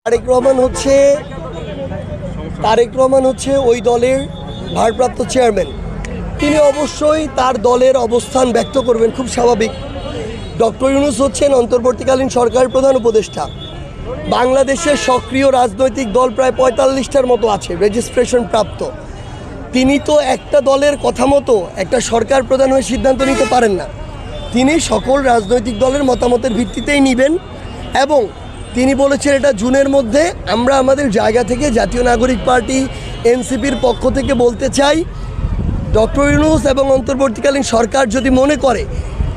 তারেক রহমান হচ্ছে ওই দলের ভারপ্রাপ্ত চেয়ারম্যান। তিনি অবশ্যই তার দলের অবস্থান ব্যক্ত করবেন, খুব স্বাভাবিক। ডক্টর ইউনূস হচ্ছেন অন্তর্বর্তীকালীন সরকারের প্রধান উপদেষ্টা। বাংলাদেশের সক্রিয় রাজনৈতিক দল প্রায় ৪৫টার মতো আছে রেজিস্ট্রেশন প্রাপ্ত। তিনি তো একটা দলের কথা মতো একটা সরকার প্রধান হয়ে সিদ্ধান্ত নিতে পারেন না। তিনি সকল রাজনৈতিক দলের মতামতের ভিত্তিতেই নেবেন এবং তিনি বলেছেন এটা জুনের মধ্যে। আমরা আমাদের জায়গা থেকে জাতীয় নাগরিক পার্টি এনসিপির পক্ষ থেকে বলতে চাই, ডক্টর ইউনূস এবং অন্তর্বর্তীকালীন সরকার যদি মনে করে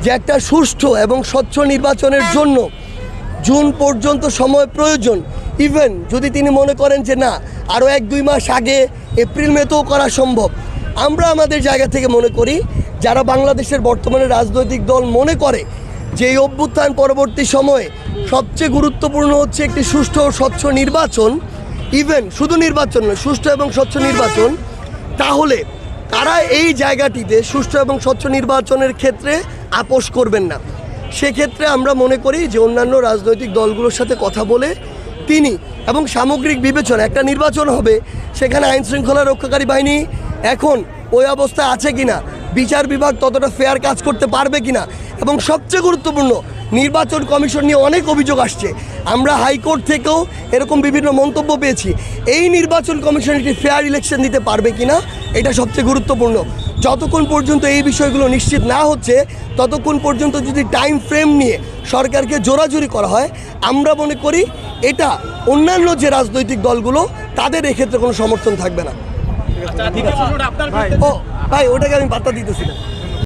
যে একটা সুষ্ঠু এবং স্বচ্ছ নির্বাচনের জন্য জুন পর্যন্ত সময় প্রয়োজন, ইভেন যদি তিনি মনে করেন যে না আরও ১-২ মাস আগে এপ্রিল মেতেও করা সম্ভব, আমরা আমাদের জায়গা থেকে মনে করি যারা বাংলাদেশের বর্তমানে রাজনৈতিক দল মনে করে যে এই অভ্যুত্থান পরবর্তী সময়ে সবচেয়ে গুরুত্বপূর্ণ হচ্ছে একটি সুষ্ঠু ও স্বচ্ছ নির্বাচন, ইভেন শুধু নির্বাচন নয়, সুষ্ঠু এবং স্বচ্ছ নির্বাচন, তাহলে তারা এই জায়গাটিতে সুষ্ঠু এবং স্বচ্ছ নির্বাচনের ক্ষেত্রে আপোষ করবেন না। সেক্ষেত্রে আমরা মনে করি যে অন্যান্য রাজনৈতিক দলগুলোর সাথে কথা বলে তিনি এবং সামগ্রিক বিবেচনা একটা নির্বাচন হবে, সেখানে আইনশৃঙ্খলা রক্ষাকারী বাহিনী এখন ওই অবস্থায় আছে কিনা, বিচার বিভাগ ততটা ফেয়ার কাজ করতে পারবে কিনা, এবং সবচেয়ে গুরুত্বপূর্ণ নির্বাচন কমিশন নিয়ে অনেক অভিযোগ আসছে। আমরা হাইকোর্ট থেকেও এরকম বিভিন্ন মন্তব্য পেয়েছি। এই নির্বাচন কমিশন একটি ফেয়ার ইলেকশন দিতে পারবে কিনা, এটা সবচেয়ে গুরুত্বপূর্ণ। যতক্ষণ পর্যন্ত এই বিষয়গুলো নিশ্চিত না হচ্ছে ততক্ষণ পর্যন্ত যদি টাইম ফ্রেম নিয়ে সরকারকে জোরাজুরি করা হয়, আমরা মনে করি এটা অন্যান্য যে রাজনৈতিক দলগুলো তাদের এক্ষেত্রে কোনো সমর্থন থাকবে না। ও ভাই, ওটাকে আমি বার্তা দিতেছিলাম।